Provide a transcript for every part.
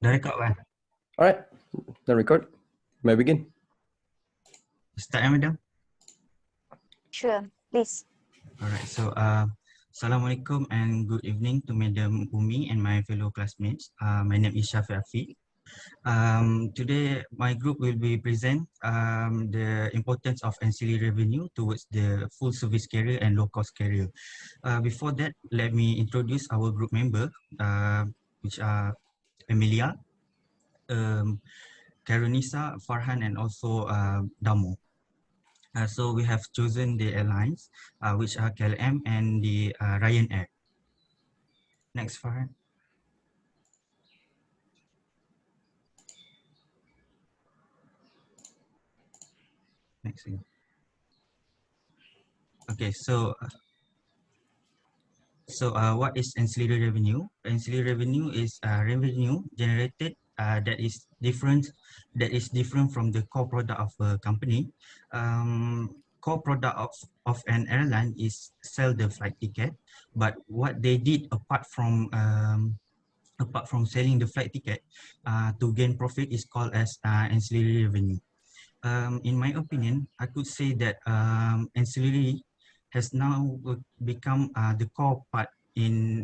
Dah record kan? Alright, now record. May I begin? Start madam? Sure, please. Alright, so Assalamualaikum and good evening to Madam Umi and my fellow classmates. My name is Shafiq Afiq. Today my group will be present the importance of ancillary revenue towards the full service carrier and low cost carrier. Before that, let me introduce our group member, which are Amelia, Karonisa, Farhan, and also Damo. So we have chosen the airlines, which are KLM and the Ryanair. Next, Farhan. Next. Okay, so what is ancillary revenue? Ancillary revenue is revenue generated that is different from the core product of a company. Core product of an airline is sell the flight ticket, but what they did apart from selling the flight ticket to gain profit is called as ancillary revenue. In my opinion, I could say that ancillary has now become the core part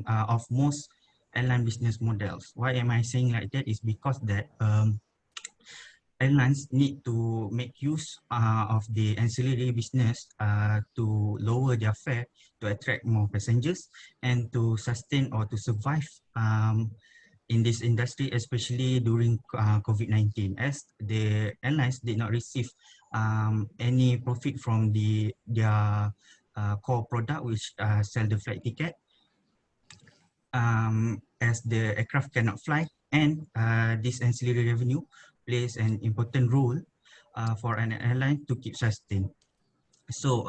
of most airline business models. Why am I saying like that? Is because that airlines need to make use of the ancillary business to lower their fare, to attract more passengers, and to sustain or to survive in this industry, especially during COVID-19, as the airlines did not receive any profit from their core product, which sell the flight ticket, as the aircraft cannot fly, and this ancillary revenue plays an important role for an airline to keep sustained. So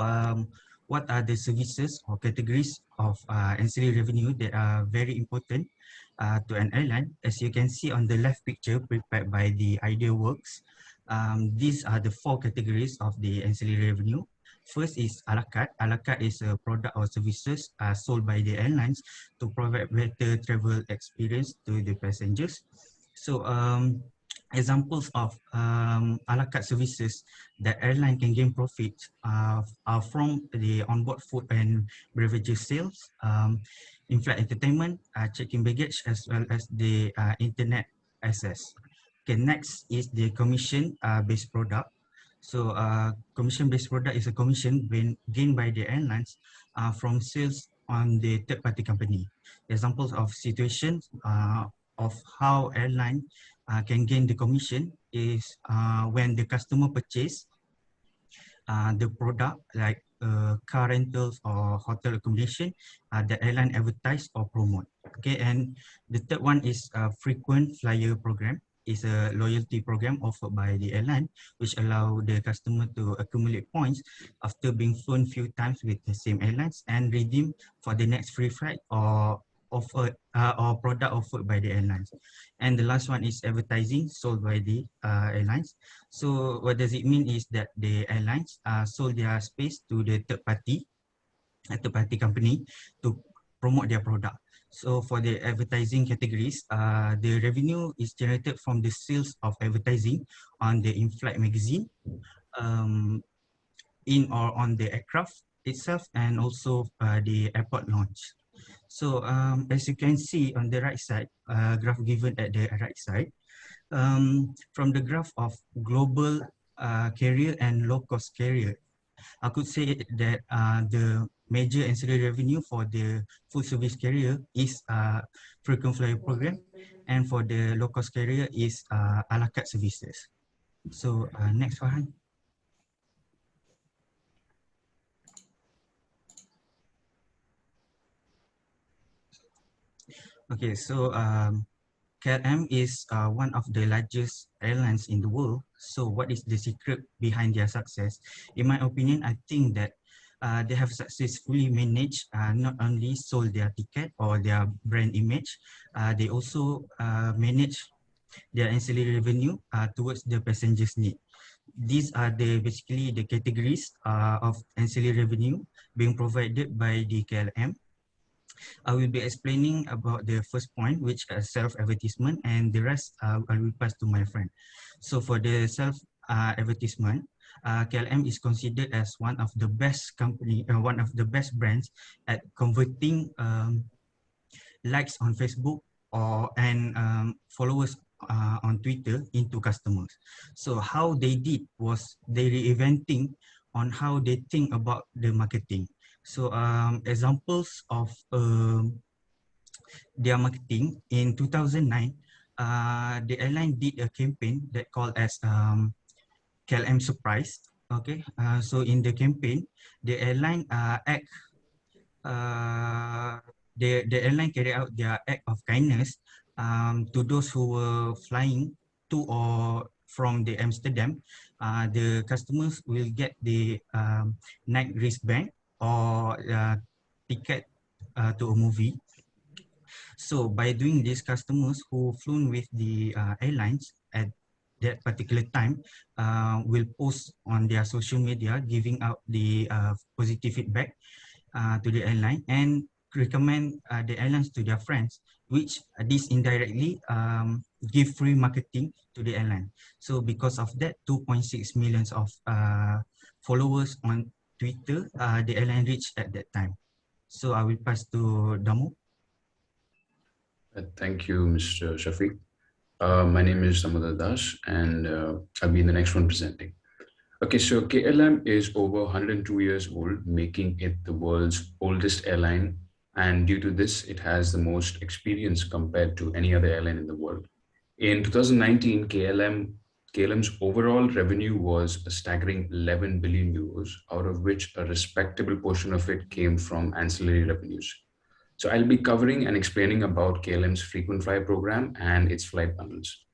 what are the services or categories of ancillary revenue that are very important to an airline? As you can see on the left picture prepared by the IdeaWorks, these are the 4 categories of the ancillary revenue. First is a la carte. A la carte is a product or services sold by the airlines to provide better travel experience to the passengers. So examples of a la carte services that airline can gain profits are from the onboard food and beverages sales, in-flight entertainment, check-in baggage, as well as the internet access. Okay, next is the commission-based product. So commission-based product is a commission gained by the airlines from sales on the third-party company. Examples of situations of how airline can gain the commission is when the customer purchase the product like car rentals or hotel accommodation, the airline advertise or promote. Okay, and the third one is a frequent flyer program. Is a loyalty program offered by the airline, which allow the customer to accumulate points after being flown few times with the same airlines and redeem for the next free flight or offered or product offered by the airlines. And the last one is advertising sold by the airlines. So what does it mean is that the airlines sold their space to the third party company to promote their product. So for the advertising categories, the revenue is generated from the sales of advertising on the in-flight magazine, in or on the aircraft itself, and also the airport launch. So as you can see on the right side, graph given at the right side, from the graph of global carrier and low-cost carrier, I could say that the major ancillary revenue for the full service carrier is frequent flyer program, and for the low-cost carrier is a la carte services. So next, Farhan. Okay, so KLM is one of the largest airlines in the world. So what is the secret behind their success? In my opinion, I think that they have successfully managed not only sold their ticket or their brand image, they also manage their ancillary revenue towards the passengers' need. These are basically the categories of ancillary revenue being provided by the KLM. I will be explaining about the first point, which is self-advertisement, and the rest I will pass to my friend. So for the self-advertisement, KLM is considered as one of the best one of the best brands at converting likes on Facebook and followers on Twitter into customers. So how they did was they reinventing on how they think about the marketing. So examples of their marketing in 2009, the airline did a campaign that called as KLM Surprise. Okay, so in the campaign, the airline uh, the airline carry out their act of kindness to those who were flying to or from the Amsterdam. The customers will get the night wristband or ticket to a movie. So by doing this, customers who flown with the airlines at that particular time will post on their social media, giving out the positive feedback to the airline and recommend the airlines to their friends, which this indirectly give free marketing to the airline. So because of that, 2.6 millions of followers on Twitter, the airline reached at that time. So I will pass to Damu. Thank you, Mr. Shafiq. My name is Samudra Das, and I'll be the next one presenting. Okay, so KLM is over 102 years old, making it the world's oldest airline. And due to this, it has the most experience compared to any other airline in the world. In 2019, KLM's overall revenue was a staggering 11 billion euros, out of which a respectable portion of it came from ancillary revenues. So I'll be covering and explaining about KLM's frequent flyer program and its flight bundles.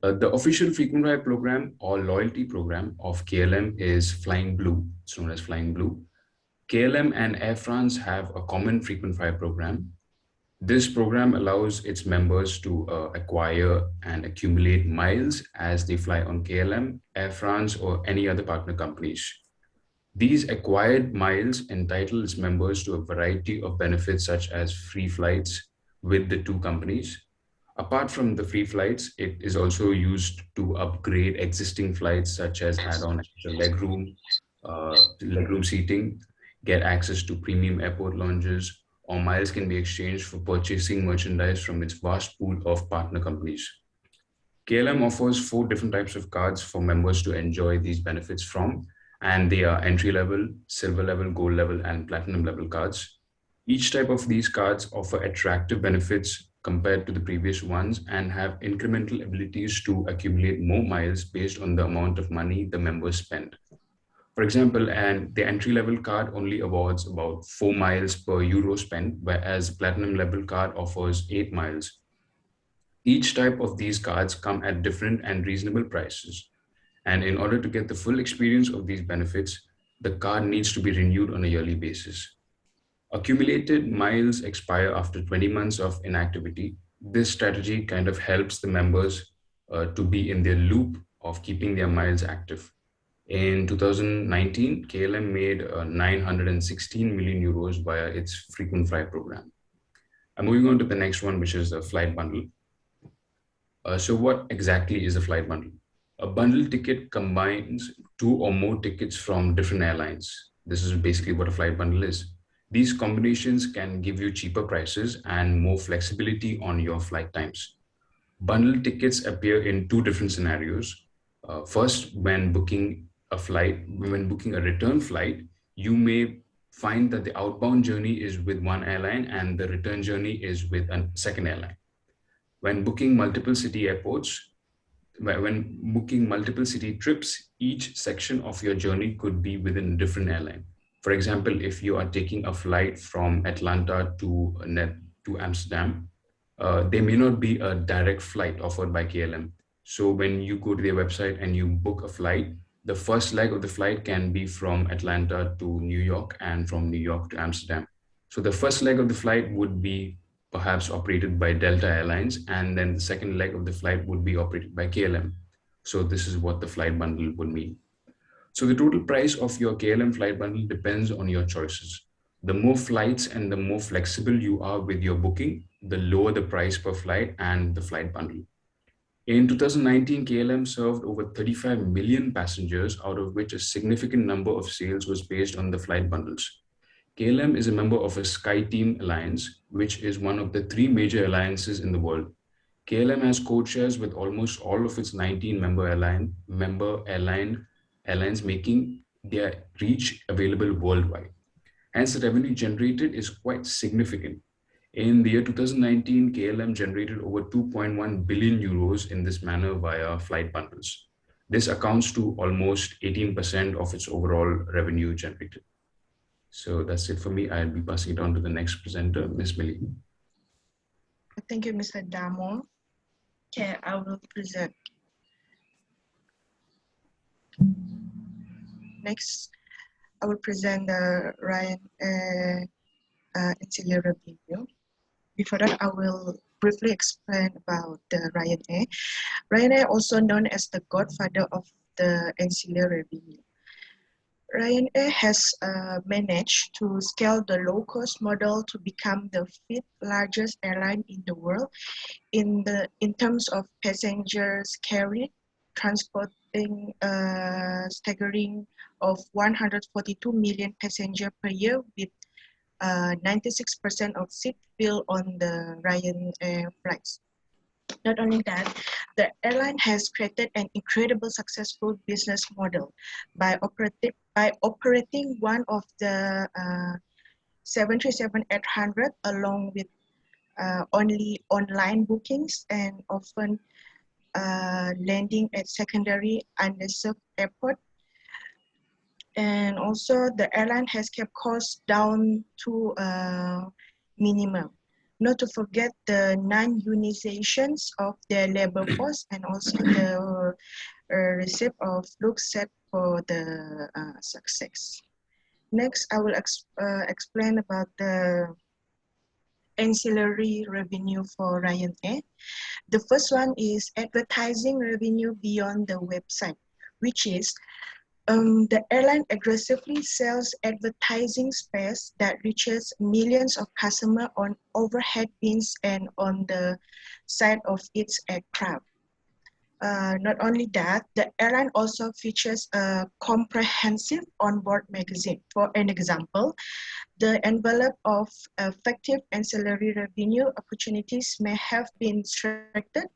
The official frequent flyer program or loyalty program of KLM is Flying Blue. It's known as Flying Blue. KLM and Air France have a common frequent flyer program. This program allows its members to acquire and accumulate miles as they fly on KLM, Air France, or any other partner companies. These acquired miles entitle its members to a variety of benefits such as free flights with the two companies. Apart from the free flights, it is also used to upgrade existing flights such as add on extra legroom seating, get access to premium airport lounges, or miles can be exchanged for purchasing merchandise from its vast pool of partner companies. KLM offers 4 different types of cards for members to enjoy these benefits from, and they are entry level, silver level, gold level, and platinum level cards. Each type of these cards offer attractive benefits compared to the previous ones and have incremental abilities to accumulate more miles based on the amount of money the members spend. For example, the entry level card only awards about 4 miles per euro spent, whereas platinum level card offers 8 miles. Each type of these cards come at different and reasonable prices. And in order to get the full experience of these benefits, the card needs to be renewed on a yearly basis. Accumulated miles expire after 20 months of inactivity. This strategy kind of helps the members to be in their loop of keeping their miles active. In 2019, KLM made 916 million euros via its frequent flyer program. I'm moving on to the next one, which is the flight bundle. So what exactly is a flight bundle? A bundle ticket combines 2 or more tickets from different airlines. This is basically what a flight bundle is. These combinations can give you cheaper prices and more flexibility on your flight times. Bundle tickets appear in 2 different scenarios. First, when booking a return flight, you may find that the outbound journey is with one airline and the return journey is with a second airline. When booking multiple city trips, each section of your journey could be within a different airline. For example, if you are taking a flight from Atlanta to Amsterdam, there may not be a direct flight offered by KLM. So when you go to their website and you book a flight, the first leg of the flight can be from Atlanta to New York and from New York to Amsterdam. So the first leg of the flight would be perhaps operated by Delta Airlines, and then the second leg of the flight would be operated by KLM. So this is what the flight bundle would mean. So the total price of your KLM flight bundle depends on your choices. The more flights and the more flexible you are with your booking, the lower the price per flight and the flight bundle. In 2019, KLM served over 35 million passengers, out of which a significant number of sales was based on the flight bundles. KLM is a member of a SkyTeam alliance, which is one of the three major alliances in the world. KLM has codeshares with almost all of its 19 airlines, making their reach available worldwide. Hence, the revenue generated is quite significant. In the year 2019, KLM generated over 2.1 billion euros in this manner via flight bundles. This accounts to almost 18% of its overall revenue generated. So that's it for me. I'll be passing it on to the next presenter, Ms. Millie. Thank you, Mr. Damo. Okay, I will present. Next, I will present the Ryanair ancillary revenue. Before that, I will briefly explain about the Ryanair. Ryanair, also known as the godfather of the ancillary revenue. Ryanair has managed to scale the low-cost model to become the fifth largest airline in the world in terms of passengers carried, transporting a staggering of 142 million passengers per year, with 96% of seats filled on the Ryanair flights. Not only that, the airline has created an incredible successful business model by operating one of the 737-800 along with only online bookings and often landing at secondary underserved airport. And also the airline has kept costs down to minimum. Not to forget the non-unionizations of their labor force and also the receipt of looks set for the success. Next, I will explain about the ancillary revenue for Ryanair. The first one is advertising revenue beyond the website, which is the airline aggressively sells advertising space that reaches millions of customers on overhead bins and on the side of its aircraft. Not only that, the airline also features a comprehensive onboard magazine. For an example, the envelope of effective ancillary revenue opportunities may have been restricted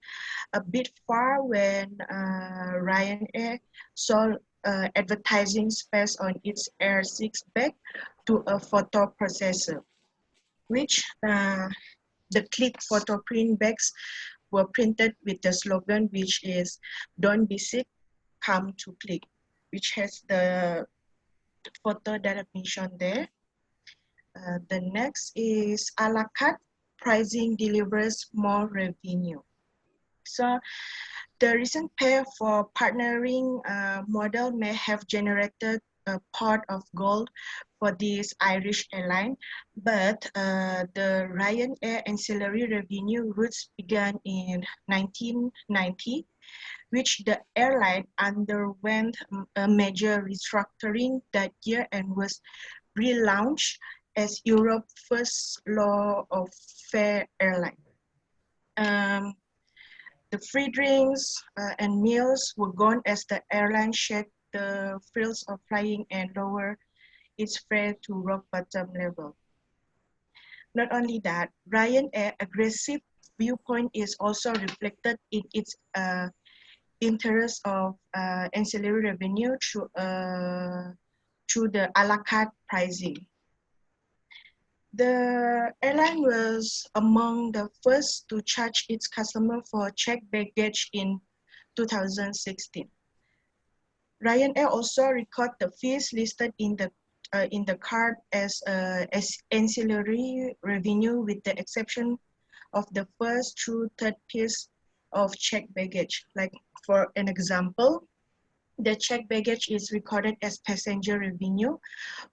a bit far when Ryanair sold advertising space on its Air 6 bag to a photo processor, which the click photo print bags were printed with the slogan, which is "Don't be sick, come to click," which has the photo that I mentioned there. The next is a la carte pricing delivers more revenue. So the recent pair for partnering model may have generated a pot of gold for this Irish airline, but the Ryanair ancillary revenue roots began in 1990, which the airline underwent a major restructuring that year and was relaunched as Europe's first law of fair airline. The free drinks and meals were gone as the airline shared the thrills of flying and lower its fare to rock bottom level. Not only that, Ryanair's aggressive viewpoint is also reflected in its interest of ancillary revenue through the a la carte pricing. The airline was among the first to charge its customer for checked baggage in 2016. Ryanair also record the fees listed in the card as ancillary revenue, with the exception of the first through third piece of checked baggage. Like for an example, the checked baggage is recorded as passenger revenue,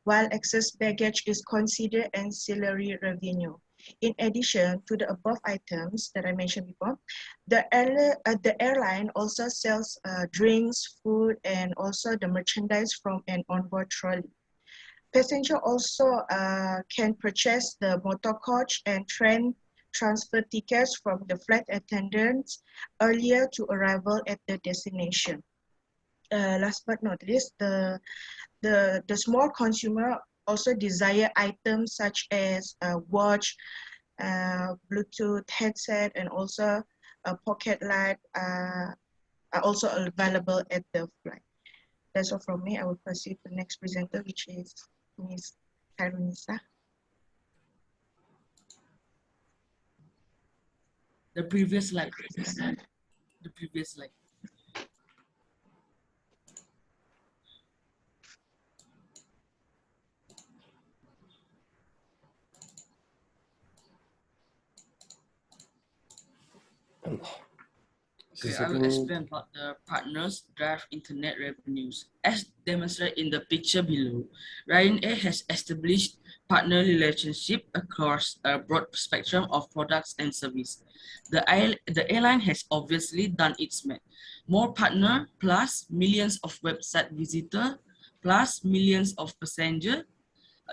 while excess baggage is considered ancillary revenue. In addition to the above items that I mentioned before, the airline also sells drinks, food, and also the merchandise from an onboard trolley. Passenger also can purchase the motor coach and train transfer tickets from the flight attendants earlier to arrival at the destination. Last but not least, the small consumer also desire items such as a watch, Bluetooth headset, and also a pocket light are also available at the flight. That's all from me. I will proceed to the next presenter, which is Ms. Karunisa. The previous slide. The previous slide. Okay, I will explain about the partners drive internet revenues. As demonstrated in the picture below, Ryanair has established partner relationship across a broad spectrum of products and service. The airline has obviously done its math. More partner plus millions of website visitor plus millions of passenger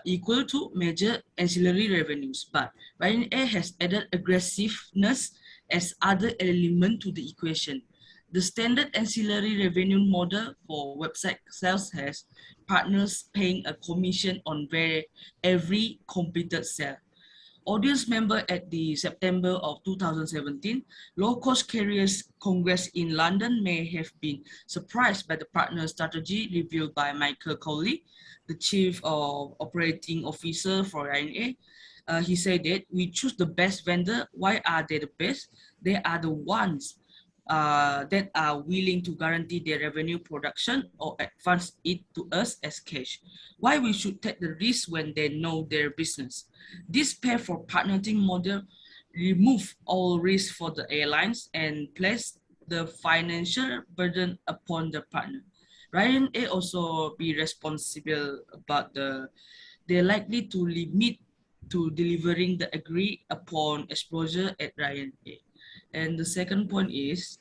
equal to major ancillary revenues, but Ryanair has added aggressiveness as other element to the equation. The standard ancillary revenue model for website sales has partners paying a commission on every completed sale. Audience member at the September of 2017 low-cost carriers Congress in London may have been surprised by the partner strategy revealed by Michael Cowley, the Chief Operating Officer for Ryanair. He said that we choose the best vendor. Why are they the best? They are the ones that are willing to guarantee their revenue production or advance it to us as cash. Why we should take the risk when they know their business? This pay for partnering model remove all risk for the airlines and place the financial burden upon the partner. Ryanair also be responsible about they're likely to limit to delivering the agreed upon exposure at Ryanair. And the second point is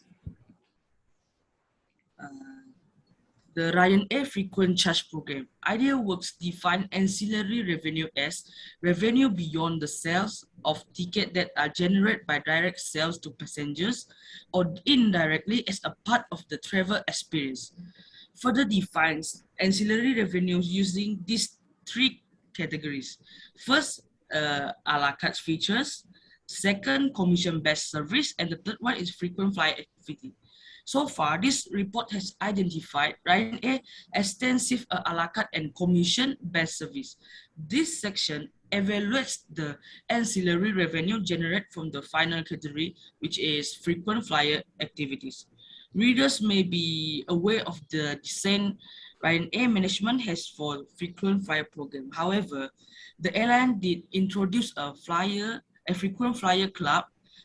the Ryanair frequent charge program. IdeaWorks define ancillary revenue as revenue beyond the sales of tickets that are generated by direct sales to passengers or indirectly as a part of the travel experience. Further defines ancillary revenues using these three categories. First, a la carte features. Second, commission-based service. And the third one is frequent flyer activity. So far, this report has identified Ryanair extensive a la carte and commission-based service. This section evaluates the ancillary revenue generated from the final category, which is frequent flyer activities. Readers may be aware of the design Ryanair management has for frequent flyer program. However, the airline did introduce a frequent flyer club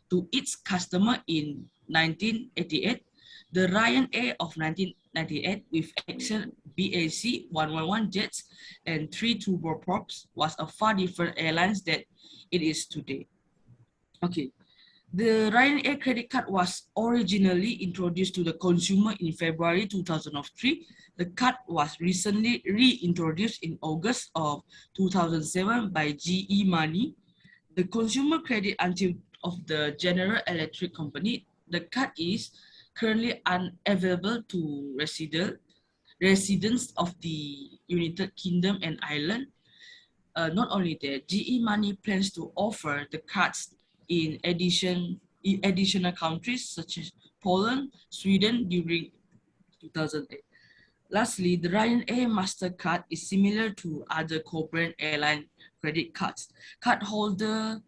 to its customer in 1988. The Ryanair of 1998 with Action BAC 111 jets and 3 turboprops was a far different airline that it is today. Okay, the Ryanair credit card was originally introduced to the consumer in February 2003. The card was recently reintroduced in August of 2007 by GE Money. The consumer credit until of the General Electric Company. The card is currently unavailable to residents of the United Kingdom and Ireland. Not only that, GE Money plans to offer the cards in additional countries such as Poland, Sweden during 2008. Lastly, the Ryanair MasterCard is similar to other co-brand airline credit cards. Cardholder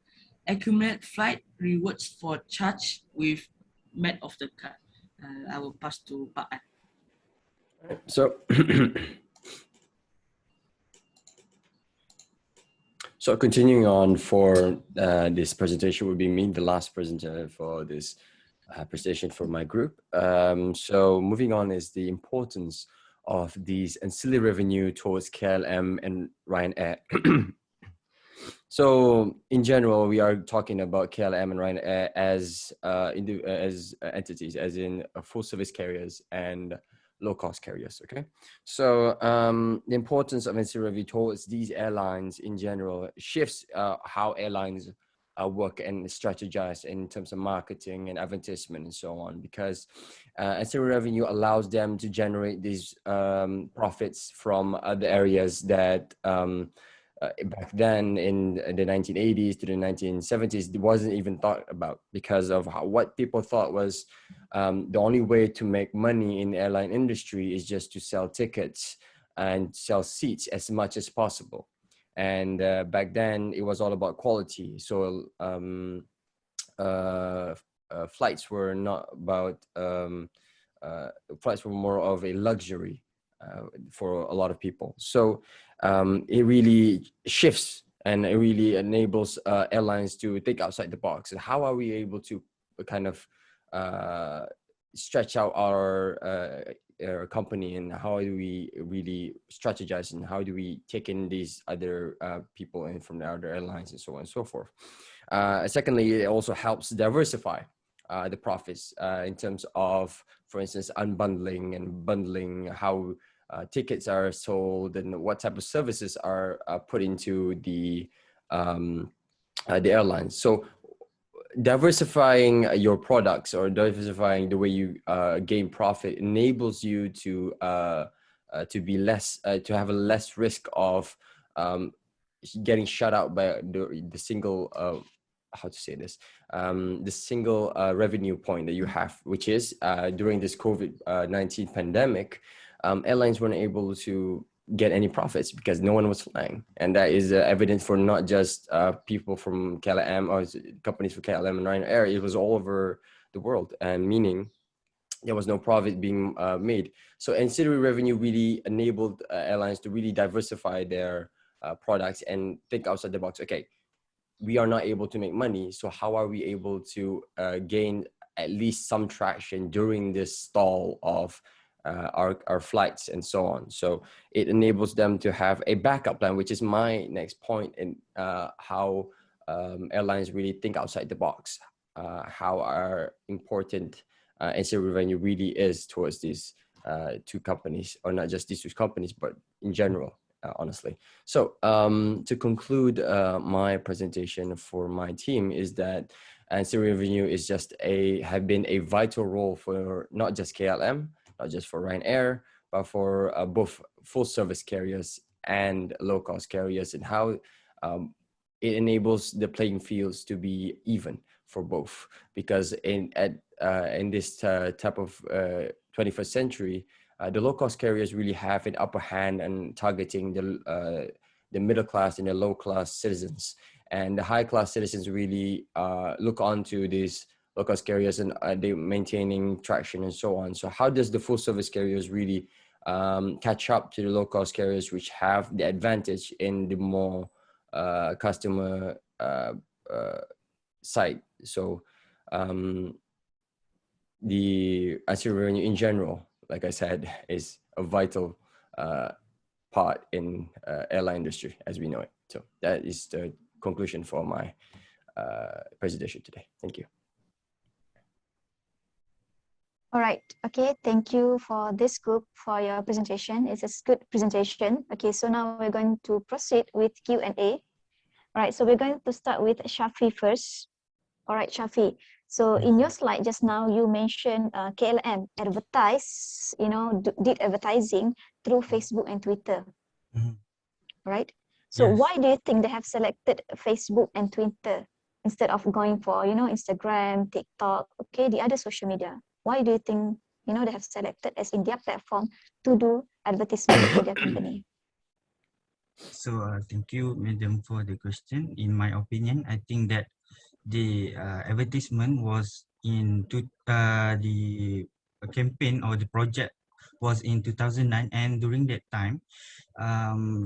accumulate flight rewards for charge with met of the card. I will pass to Pak An. So, so continuing on for this presentation will be me, the last presenter for this presentation for my group. So moving on is the importance of these ancillary revenue towards KLM and Ryanair. So in general, we are talking about KLM and Ryanair as entities, as in full service carriers, and low-cost carriers. Okay, so the importance of ancillary revenue towards these airlines in general shifts how airlines work and strategize in terms of marketing and advertisement and so on, because ancillary revenue allows them to generate these profits from other areas that back then in the 1980s to the 1970s wasn't even thought about, because of what people thought was the only way to make money in the airline industry is just to sell tickets and sell seats as much as possible. And back then it was all about quality. So flights were not about flights were more of a luxury for a lot of people. So it really shifts and it really enables airlines to think outside the box. And how are we able to kind of stretch out our company, and how do we really strategize, and how do we take in these other people in from the other airlines and so on and so forth. Secondly, it also helps diversify the profits in terms of, for instance, unbundling and bundling, how tickets are sold and what type of services are put into the airlines. So diversifying your products or diversifying the way you gain profit enables you to be less to have a less risk of getting shut out by the single how to say this the single revenue point that you have, which is during this COVID-19 pandemic, airlines weren't able to get any profits because no one was flying. And that is evident for not just people from KLM or companies for KLM and Ryanair. It was all over the world, and meaning there was no profit being made. So ancillary revenue really enabled airlines to really diversify their products and think outside the box. Okay, we are not able to make money, so how are we able to gain at least some traction during this stall of our flights and so on? So it enables them to have a backup plan, which is my next point in how airlines really think outside the box, how our important ancillary revenue really is towards these two companies, or not just these two companies, but in general. Honestly. So to conclude my presentation for my team is that ancillary revenue is have been a vital role for not just KLM, not just for Ryanair, but for both full service carriers and low cost carriers, and how it enables the playing fields to be even for both. Because in this type of 21st century, the low-cost carriers really have an upper hand in targeting the middle class and the low-class citizens, and the high-class citizens really look onto these low-cost carriers, and they maintaining traction and so on. So how does the full-service carriers really catch up to the low-cost carriers, which have the advantage in the more customer side? So the ancillary revenue in general, like I said, is a vital part in airline industry as we know it. So that is the conclusion for my presentation today. Thank you. All right. Okay. Thank you for this group for your presentation. It's a good presentation. Okay. So now we're going to proceed with Q&A. All right. So we're going to start with Shafi first. All right, Shafi. So in your slide just now, you mentioned KLM advertise, did advertising through Facebook and Twitter, right? So Yes. why do you think they have selected Facebook and Twitter instead of going for, Instagram, TikTok, okay, the other social media? Why do you think, they have selected as in their platform to do advertisement for their company? So thank you, Madam, for the question. In my opinion, I think that the advertisement was the campaign or the project was in 2009, and during that time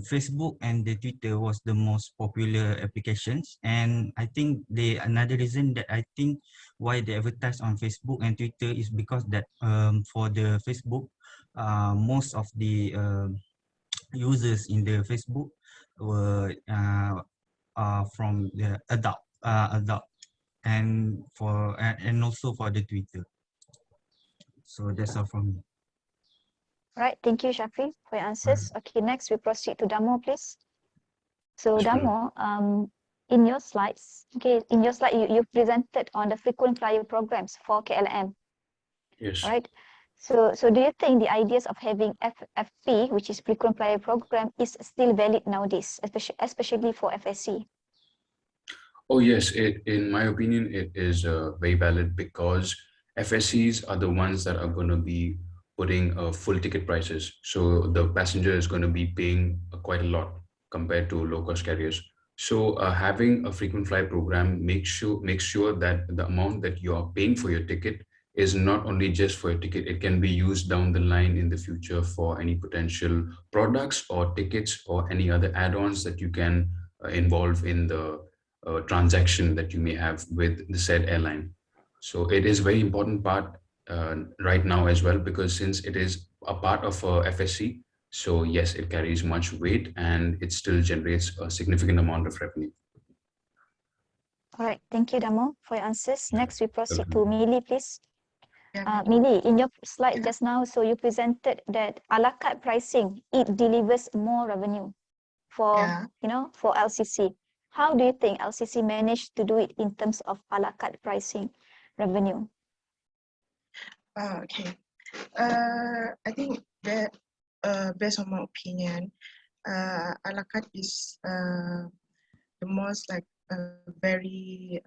Facebook and the Twitter was the most popular applications. And I think another reason that I think why they advertise on Facebook and Twitter is because that for the Facebook most of the users in the Facebook were from the adult and also for the Twitter. So that's all from me. Right, thank you, Shafi, for your answers. Okay, next we proceed to Damo, please. So Yes, ma'am. Damo, in your slides, okay, in your slide, you presented on the frequent flyer programs for KLM, Yes. right? So do you think the ideas of having FFP, which is frequent flyer program, is still valid nowadays, especially for FSC? Oh, yes. In my opinion, it is very valid because FSCs are the ones that are going to be putting full ticket prices. So the passenger is going to be paying quite a lot compared to low cost carriers. So having a frequent flyer program makes sure that the amount that you are paying for your ticket is not only just for a ticket. It can be used down the line in the future for any potential products or tickets or any other add-ons that you can involve in the transaction that you may have with the said airline. So it is a very important part right now as well, because since it is a part of FSC, so yes, it carries much weight and it still generates a significant amount of revenue. All right, thank you, Damo, for your answers. Next, we proceed to Welcome. Mili, please. Yeah, Mili, in your slide yeah. just now, so you presented that a la carte pricing, it delivers more revenue for, Yeah. for LCC. How do you think LCC managed to do it in terms of a la carte pricing revenue? Okay. I think that based on my opinion, a la carte is the most like very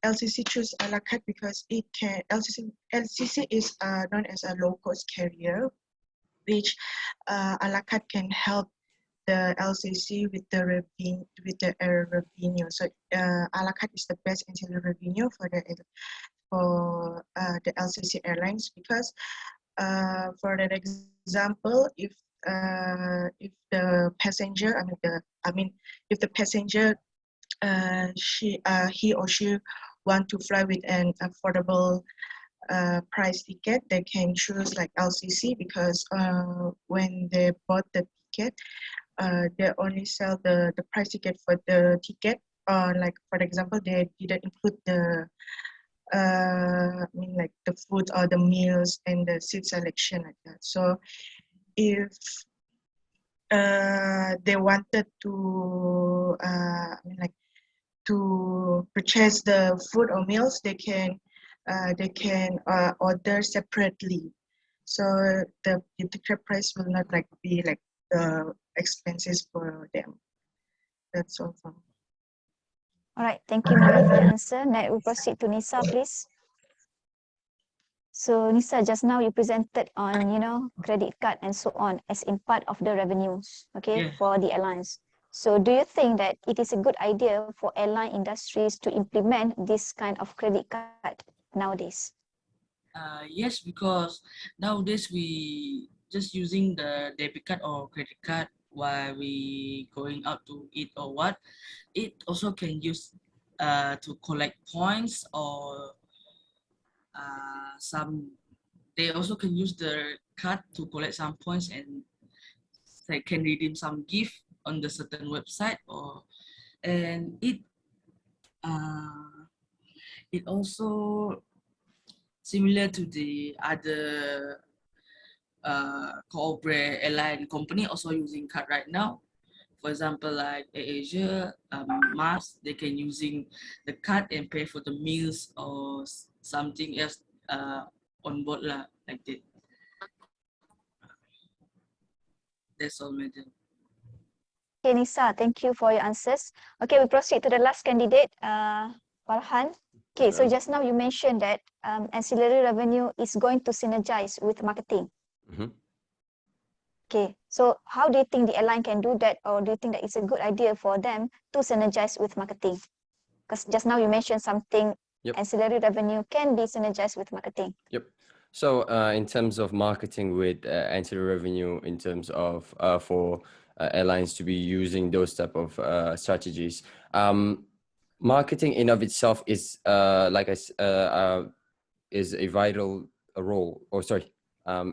LCC choose a la carte because it can LCC is known as a low cost carrier, which a la carte can help the LCC with the revenue. So a la carte is the best ancillary revenue for the LCC airlines because for an example, if the passenger, if the passenger he or she want to fly with an affordable price ticket, they can choose like LCC because when they bought the ticket, they only sell the price ticket for the ticket. Like for example, they didn't include the like the food or the meals and the seat selection like that. So if they wanted to to purchase the food or meals, they can order separately. So the ticket price will not like be like the expenses for them. That's all from. All right, thank you, Mili, for your answer. Now we proceed to Nisa, please. So Nisa, just now you presented on, credit card and so on as in part of the revenues, okay, Yes. for the airlines. So do you think that it is a good idea for airline industries to implement this kind of credit card nowadays? Yes, because nowadays we just using the debit card or credit card while we going out to eat or what. It also can use to collect points or some. They also can use the card to collect some points and they can redeem some gift on the certain website and it also similar to the other corporate airline company also using card right now. For example, like AirAsia, Mars, they can using the card and pay for the meals or something else on board lah, like that. That's all, madam. Okay, Nisa, thank you for your answers. Okay, we proceed to the last candidate, Farhan. Okay, so just now you mentioned that ancillary revenue is going to synergize with marketing. Mhm. Okay, so how do you think the airline can do that, or do you think that it's a good idea for them to synergize with marketing? Because just now you mentioned something, Yep. ancillary revenue can be synergized with marketing. Yep. So in terms of marketing with ancillary revenue, in terms of for airlines to be using those type of strategies, marketing in of itself is is a vital role, or sorry,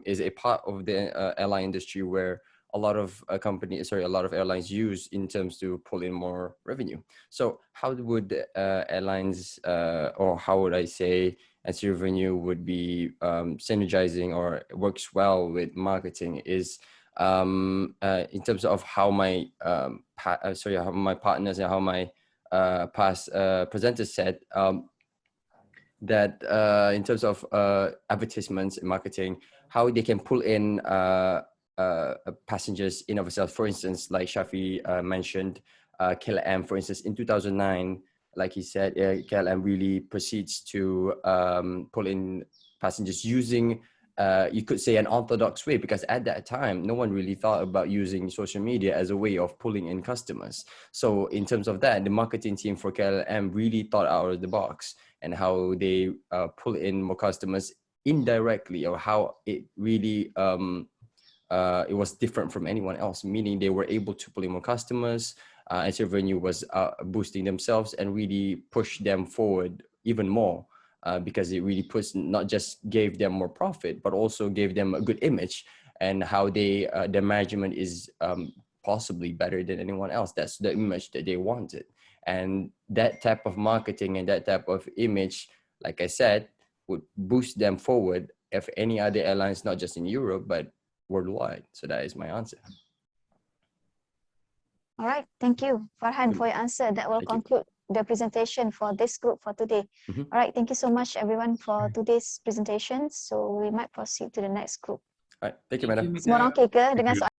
is a part of the airline industry where a lot of a lot of airlines use in terms to pull in more revenue. So how would airlines, or how would I say, ancillary revenue would be synergizing or works well with marketing is in terms of how my how my partners and how my past presenters said that in terms of advertisements and marketing, how they can pull in passengers in of itself. For instance, like Shafi mentioned, KLM, for instance, in 2009, like he said, KLM really proceeds to pull in passengers using, you could say, an orthodox way, because at that time, no one really thought about using social media as a way of pulling in customers. So in terms of that, the marketing team for KLM really thought out of the box, and how they pull in more customers indirectly, or how it really it was different from anyone else, meaning they were able to pull in more customers, and revenue was boosting themselves and really push them forward even more, because it really puts, not just gave them more profit, but also gave them a good image, and how they their management is possibly better than anyone else. That's the image that they wanted. And that type of marketing and that type of image, like I said, would boost them forward if any other airlines, not just in Europe, but worldwide. So that is my answer. All right, thank you, Farhan, Good. for your answer. That will Thank you. conclude the presentation for this group for today. Mhm. All right, thank you so much, everyone, for today's presentation. So we might proceed to the next group. All right. Thank you, Thank madam. you, Semua orang Mika. okay ke dengan you.